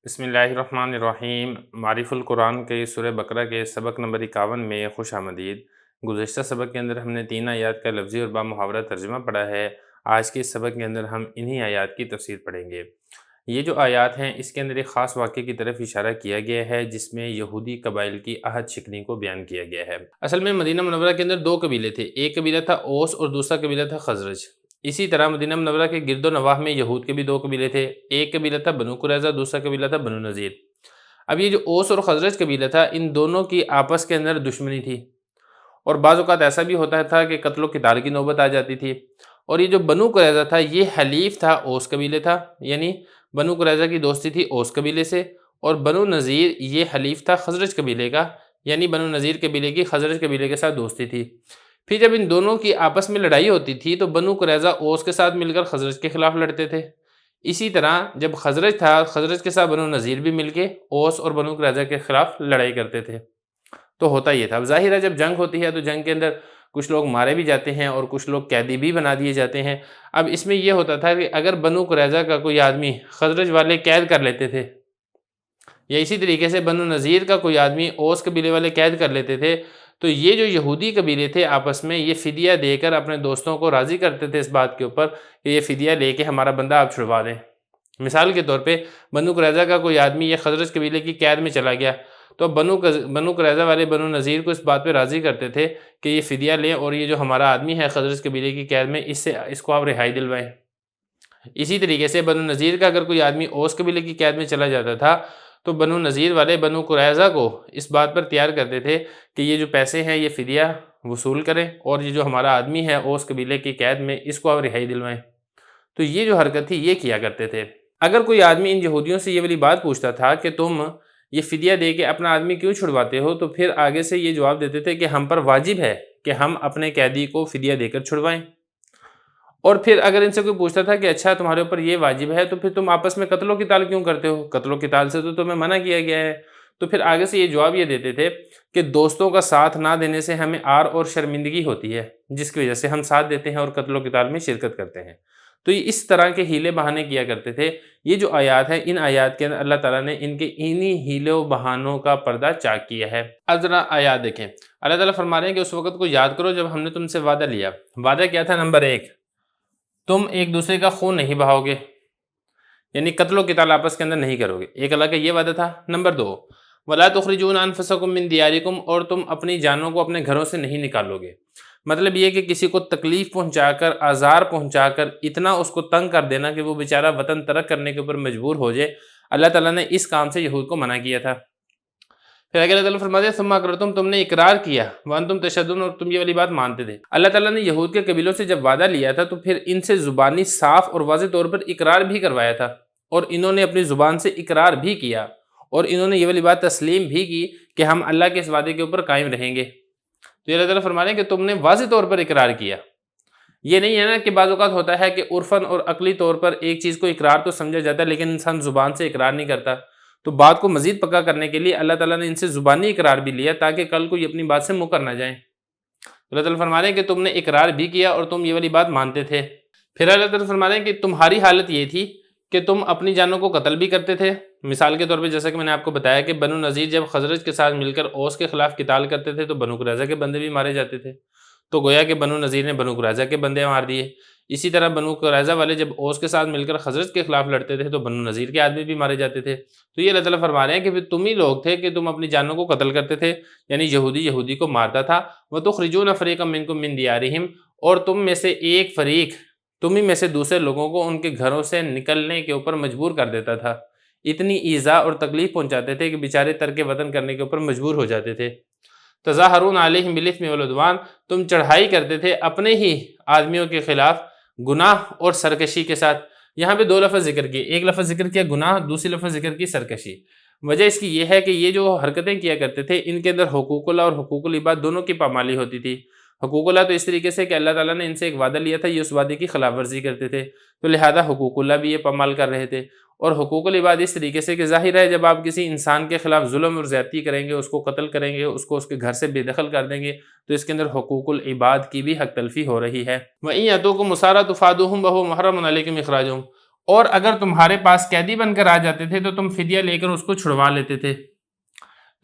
بسم اللہ الرحمن الرحیم۔ معرف القرآن کے سورہ بقرہ کے سبق نمبر 51 میں خوش آمدید۔ گزشتہ سبق کے اندر ہم نے 3 آیات کا لفظی اور با محاورہ ترجمہ پڑھا ہے۔ آج کے اس سبق کے اندر ہم انہی آیات کی تفسیر پڑھیں گے۔ یہ جو آیات ہیں اس کے اندر ایک خاص واقعے کی طرف اشارہ کیا گیا ہے جس میں یہودی قبائل کی عہد شکنی کو بیان کیا گیا ہے۔ اصل میں مدینہ منورہ کے اندر 2 قبیلے تھے، ایک قبیلہ تھا اوس اور دوسرا قبیلہ تھا خزرج۔ اسی طرح مدینہ منورہ کے گرد و نواح میں یہود کے بھی 2 قبیلے تھے، ایک قبیلہ تھا بنو قریظہ، دوسرا قبیلہ تھا بنو نذیر۔ اب یہ جو اوس اور خزرج قبیلہ تھا ان دونوں کی آپس کے اندر دشمنی تھی، اور بعض اوقات ایسا بھی ہوتا تھا کہ قتل و قتال کی نوبت آ جاتی تھی۔ اور یہ جو بنو قریظہ تھا یہ حلیف تھا اوس قبیلے تھا، یعنی بنو قریظہ کی دوستی تھی اوس قبیلے سے، اور بنو نذیر یہ حلیف تھا خزرج قبیلے کا، یعنی بنو نذیر قبیلے کی خزرج قبیلے کے ساتھ دوستی تھی۔ پھر جب ان دونوں کی آپس میں لڑائی ہوتی تھی تو بنو قریظہ اوس کے ساتھ مل کر خزرج کے خلاف لڑتے تھے، اسی طرح جب خزرج تھا خزرج کے ساتھ بنو نذیر بھی مل کے اوس اور بنو قریظہ کے خلاف لڑائی کرتے تھے۔ تو ہوتا یہ تھا، اب ظاہر ہے جب جنگ ہوتی ہے تو جنگ کے اندر کچھ لوگ مارے بھی جاتے ہیں اور کچھ لوگ قیدی بھی بنا دیے جاتے ہیں۔ اب اس میں یہ ہوتا تھا کہ اگر بنو قریظہ کا کوئی آدمی خزرج والے قید کر لیتے تھے، یا اسی طریقے سے بنو نذیر کا کوئی آدمی اوس قبیلے والے قید کر لیتے تھے، تو یہ جو یہودی قبیلے تھے آپس میں یہ فدیہ دے کر اپنے دوستوں کو راضی کرتے تھے اس بات کے اوپر کہ یہ فدیہ لے کے ہمارا بندہ آپ چھڑوا دیں۔ مثال کے طور پہ بنو قریظہ کا کوئی آدمی یہ خزرج قبیلے کی قید میں چلا گیا تو بنو قریظہ والے بنو نذیر کو اس بات پہ راضی کرتے تھے کہ یہ فدیہ لیں اور یہ جو ہمارا آدمی ہے خزرج قبیلے کی قید میں اس کو آپ رہائی دلوائیں۔ اسی طریقے سے بنو نذیر کا اگر کوئی آدمی اوس قبیلے کی قید میں چلا جاتا تھا تو بنو نذیر والے بنو قریظہ کو اس بات پر تیار کرتے تھے کہ یہ جو پیسے ہیں یہ فدیہ وصول کریں اور یہ جو ہمارا آدمی ہے اوس قبیلے کی قید میں اس کو آپ رہائی دلوائیں۔ تو یہ جو حرکت تھی یہ کیا کرتے تھے۔ اگر کوئی آدمی ان یہودیوں سے یہ والی بات پوچھتا تھا کہ تم یہ فدیہ دے کے اپنا آدمی کیوں چھڑواتے ہو، تو پھر آگے سے یہ جواب دیتے تھے کہ ہم پر واجب ہے کہ ہم اپنے قیدی کو فدیہ دے کر چھڑوائیں۔ اور پھر اگر ان سے کوئی پوچھتا تھا کہ اچھا تمہارے اوپر یہ واجب ہے تو پھر تم آپس میں قتل و قتال کیوں کرتے ہو، قتل و قتال سے تو تمہیں منع کیا گیا ہے، تو پھر آگے سے یہ جواب یہ دیتے تھے کہ دوستوں کا ساتھ نہ دینے سے ہمیں عار اور شرمندگی ہوتی ہے جس کی وجہ سے ہم ساتھ دیتے ہیں اور قتل و قتال میں شرکت کرتے ہیں۔ تو یہ اس طرح کے ہیلے بہانے کیا کرتے تھے۔ یہ جو آیات ہیں ان آیات کے اندر اللہ تعالیٰ نے ان کے انہی ہیلے و بہانوں کا پردہ چاک کیا ہے۔ اب ذرا آیات دیکھیں، اللہ تعالیٰ فرما رہے ہیں کہ اس وقت کو یاد کرو جب ہم نے تم سے وعدہ لیا۔ وعدہ کیا تھا؟ نمبر 1، تم ایک دوسرے کا خون نہیں بہاؤ گے، یعنی قتل و قتال آپس کے اندر نہیں کرو گے، ایک اللہ کا یہ وعدہ تھا۔ نمبر 2، وَلَا تُخْرِجُونَ أَنفُسَكُم مِّن دِيَارِكُمْ، اور تم اپنی جانوں کو اپنے گھروں سے نہیں نکالو گے۔ مطلب یہ کہ کسی کو تکلیف پہنچا کر، آزار پہنچا کر، اتنا اس کو تنگ کر دینا کہ وہ بیچارہ وطن ترک کرنے کے اوپر مجبور ہو جائے، اللہ تعالیٰ نے اس کام سے یہود کو منع کیا تھا۔ پھر اگر اللہ تعالیٰ فرماتے ہیں ثم اقررتم، تم نے اقرار کیا، وانتم تشہدون، اور تم یہ والی بات مانتے تھے۔ اللہ تعالیٰ نے یہود کے قبیلوں سے جب وعدہ لیا تھا تو پھر ان سے زبانی صاف اور واضح طور پر اقرار بھی کروایا تھا، اور انہوں نے اپنی زبان سے اقرار بھی کیا، اور انہوں نے یہ والی بات تسلیم بھی کی کہ ہم اللہ کے اس وعدے کے اوپر قائم رہیں گے۔ تو اللہ تعالیٰ فرما رہے ہیں کہ تم نے واضح طور پر اقرار کیا۔ یہ نہیں ہے نا کہ بعض اوقات ہوتا ہے کہ عرفاً اور عقلی طور پر ایک چیز کو اقرار تو سمجھا جاتا ہے لیکن انسان زبان سے اقرار نہیں کرتا، تو بات کو مزید پکا کرنے کے لیے اللہ تعالیٰ نے ان سے زبانی اقرار بھی لیا تاکہ کل کو یہ اپنی بات سے مکر نہ جائیں۔ اللہ تعالیٰ فرما رہے ہیں کہ تم نے اقرار بھی کیا اور تم یہ والی بات مانتے تھے۔ پھر اللہ تعالیٰ فرما رہے ہیں کہ تمہاری حالت یہ تھی کہ تم اپنی جانوں کو قتل بھی کرتے تھے۔ مثال کے طور پہ جیسا کہ میں نے آپ کو بتایا کہ بنو نذیر جب خزرج کے ساتھ مل کر اوس کے خلاف قتال کرتے تھے تو بنو قریظہ کے بندے بھی مارے جاتے تھے، تو گویا کہ بنو نذیر نے بنو قریظہ کے بندے مار دیے۔ اسی طرح بنو قریظہ والے جب اوس کے ساتھ مل کر خزرج کے خلاف لڑتے تھے تو بنو نذیر کے آدمی بھی مارے جاتے تھے۔ تو یہ اللہ تعالیٰ فرما رہے ہیں کہ پھر تم ہی لوگ تھے کہ تم اپنی جانوں کو قتل کرتے تھے، یعنی یہودی کو مارتا تھا۔ وَتُخْرِجُونَ فَرِيقًا مِّنكُم مِّن دِيَارِهِمْ، اور تم میں سے ایک فریق تم ہی میں سے دوسرے لوگوں کو ان کے گھروں سے نکلنے کے اوپر مجبور کر دیتا تھا، اتنی ایذا اور تکلیف پہنچاتے تھے کہ بیچارے ترک وطن کرنے کے اوپر مجبور ہو جاتے تھے۔ تظاہرون علیہم بالإثم والعدوان، تم چڑھائی کرتے تھے اپنے ہی آدمیوں کے خلاف گناہ اور سرکشی کے ساتھ۔ یہاں پہ 2 لفظ ذکر کیے، ایک لفظ ذکر کیا گناہ، دوسری لفظ ذکر کی سرکشی۔ وجہ اس کی یہ ہے کہ یہ جو حرکتیں کیا کرتے تھے ان کے اندر حقوق اللہ اور حقوق العباد دونوں کی پامالی ہوتی تھی۔ حقوق اللہ تو اس طریقے سے کہ اللہ تعالیٰ نے ان سے ایک وعدہ لیا تھا، یہ اس وعدے کی خلاف ورزی کرتے تھے، تو لہذا حقوق اللہ بھی یہ پامال کر رہے تھے۔ اور حقوق العباد اس طریقے سے کہ ظاہر ہے جب آپ کسی انسان کے خلاف ظلم اور زیادتی کریں گے، اس کو قتل کریں گے، اس کو اس کے گھر سے بے دخل کر دیں گے، تو اس کے اندر حقوق العباد کی بھی حق تلفی ہو رہی ہے۔ وَإِن يَأْتُوكُمْ أُسَارَىٰ تُفَادُوهُمْ وَهُوَ مُحَرَّمٌ عَلَيْكُمْ إِخْرَاجُهُمْ، اور اگر تمہارے پاس قیدی بن کر آ جاتے تھے تو تم فدیہ لے کر اس کو چھڑوا لیتے تھے۔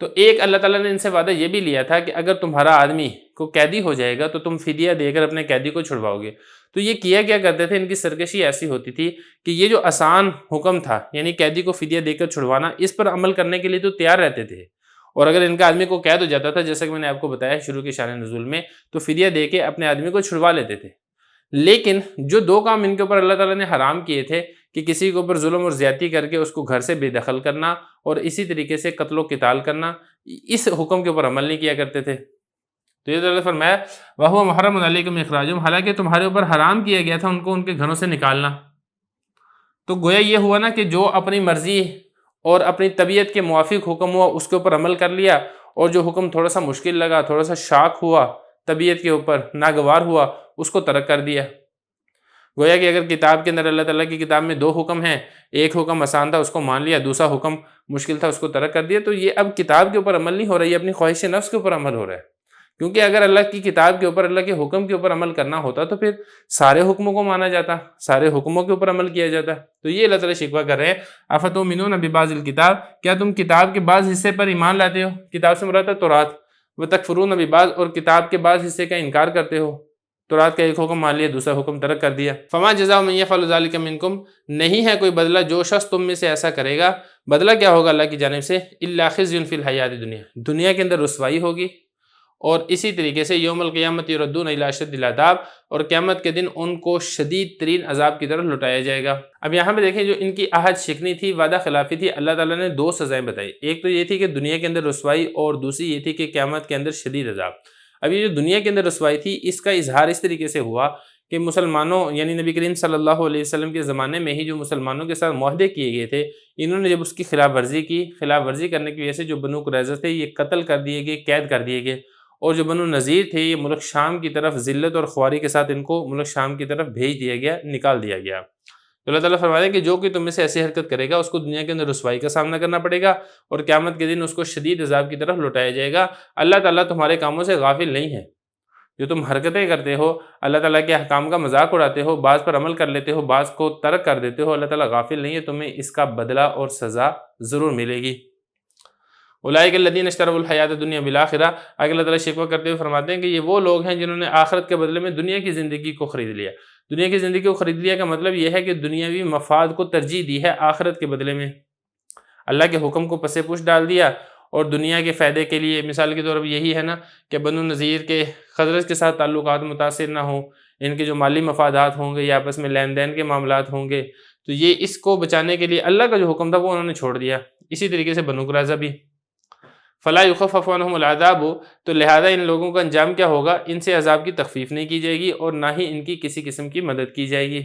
تو ایک اللہ تعالیٰ نے ان سے وعدہ یہ بھی لیا تھا کہ اگر تمہارا آدمی کو قیدی ہو جائے گا تو تم فدیہ دے کر اپنے قیدی کو چھڑواؤ گے۔ تو یہ کیا کرتے تھے، ان کی سرکشی ایسی ہوتی تھی کہ یہ جو آسان حکم تھا، یعنی قیدی کو فدیہ دے کر چھڑوانا، اس پر عمل کرنے کے لیے تو تیار رہتے تھے، اور اگر ان کا آدمی کو قید ہو جاتا تھا، جیسا کہ میں نے آپ کو بتایا شروع کے شان نزول میں، تو فدیہ دے کے اپنے آدمی کو چھڑوا لیتے تھے۔ لیکن جو دو کام ان کے اوپر اللہ تعالیٰ نے حرام کیے تھے کہ کسی کے اوپر ظلم اور زیادتی کر کے اس کو گھر سے بے دخل کرنا اور اسی طریقے سے قتل و قتال کرنا، اس حکم کے اوپر عمل نہیں کیا کرتے تھے۔ تو یہ اللہ فرمایا وَهُوَ مُحَرَّمٌ عَلَيْكُمْ إِخْرَاجُهُمْ، حالانکہ تمہارے اوپر حرام کیا گیا تھا ان کو ان کے گھروں سے نکالنا۔ تو گویا یہ ہوا نا کہ جو اپنی مرضی اور اپنی طبیعت کے موافق حکم ہوا اس کے اوپر عمل کر لیا، اور جو حکم تھوڑا سا مشکل لگا، تھوڑا سا شاق ہوا، طبیعت کے اوپر ناگوار ہوا، اس کو ترک کر دیا۔ گویا کہ اگر کتاب کے اندر اللہ تعالیٰ کی کتاب میں دو حکم ہیں، ایک حکم آسان تھا اس کو مان لیا، دوسرا حکم مشکل تھا اس کو ترک کر دیا، تو یہ اب کتاب کے اوپر عمل نہیں ہو رہا، یہ اپنی خواہش نفس کے اوپر عمل ہو رہا ہے۔ کیونکہ اگر اللہ کی کتاب کے اوپر، اللہ کے حکم کے اوپر عمل کرنا ہوتا تو پھر سارے حکموں کو مانا جاتا، سارے حکموں کے اوپر عمل کیا جاتا۔ تو یہ اللہ تعالیٰ شکوہ کر رہے ہیں افتؤمنون ببعض الکتاب، کیا تم کتاب کے بعض حصے پر ایمان لاتے ہو؟ کتاب سے مراد ہے تورات، وتکفرون ببعض، اور کتاب کے بعض حصے کا انکار کرتے ہو۔ تورات کا ایک حکم مان لیا، دوسرا حکم ترک کر دیا۔ فما جزاء من یفعل ذلک منکم، نہیں ہے کوئی بدلہ جو شخص تم میں سے ایسا کرے گا۔ بدلہ کیا ہوگا اللہ کی جانب سے؟ الا خزی فی الحیات الدنیا، دنیا کے اندر رسوائی ہوگی، اور اسی طریقے سے یوم القیامت یردون الی اشد العذاب، اور قیامت کے دن ان کو شدید ترین عذاب کی طرف لٹایا جائے گا۔ اب یہاں پہ دیکھیں جو ان کی عہد شکنی تھی، وعدہ خلافی تھی، اللہ تعالیٰ نے دو سزائیں بتائی، ایک تو یہ تھی کہ دنیا کے اندر رسوائی، اور دوسری یہ تھی کہ قیامت کے اندر شدید عذاب۔ اب یہ جو دنیا کے اندر رسوائی تھی، اس کا اظہار اس طریقے سے ہوا کہ مسلمانوں، یعنی نبی کریم صلی اللہ علیہ وسلم کے زمانے میں ہی جو مسلمانوں کے ساتھ معاہدے کیے گئے تھے، انہوں نے جب اس کی خلاف ورزی کی، خلاف ورزی کرنے کی وجہ سے جو بنو قریظہ تھے یہ قتل کر دیے گئے، قید کر دیے گئے، اور جو بنو نذیر تھے یہ ملک شام کی طرف ذلت اور خواری کے ساتھ ان کو ملک شام کی طرف بھیج دیا گیا، نکال دیا گیا۔ تو اللہ تعالیٰ فرماتے ہیں کہ جو کوئی تم میں سے ایسی حرکت کرے گا اس کو دنیا کے اندر رسوائی کا سامنا کرنا پڑے گا، اور قیامت کے دن اس کو شدید عذاب کی طرف لوٹایا جائے گا۔ اللہ تعالیٰ تمہارے کاموں سے غافل نہیں ہے، جو تم حرکتیں کرتے ہو، اللہ تعالیٰ کے احکام کا مذاق اڑاتے ہو، بعض پر عمل کر لیتے ہو، بعض کو ترک کر دیتے ہو، اللہ تعالیٰ غافل نہیں ہے، تمہیں اس کا بدلہ اور سزا ضرور ملے گی۔ اولئک الذین اشتروا الحیات الدنیا بالآخرہ، آگے اللہ تعالیٰ شکوہ کرتے ہوئے فرماتے ہیں کہ یہ وہ لوگ ہیں جنہوں نے آخرت کے بدلے میں دنیا کی زندگی کو خرید لیا۔ دنیا کی زندگی کو خرید لیا کا مطلب یہ ہے کہ دنیاوی مفاد کو ترجیح دی ہے آخرت کے بدلے میں، اللہ کے حکم کو پس پش ڈال دیا، اور دنیا کے فائدے کے لیے مثال کے طور پر یہی ہے نا کہ بنو نذیر کے خزرج کے ساتھ تعلقات متاثر نہ ہوں، ان کے جو مالی مفادات ہوں گے یا آپس میں لین دین کے معاملات ہوں گے، تو یہ اس کو بچانے کے لیے اللہ کا جو حکم تھا وہ انہوں نے چھوڑ دیا۔ اسی طریقے سے بنو قریظہ بھی، فلا یخفف عنہم العذاب، تو لہذا ان لوگوں کا انجام کیا ہوگا؟ ان سے عذاب کی تخفیف نہیں کی جائے گی، اور نہ ہی ان کی کسی قسم کی مدد کی جائے گی۔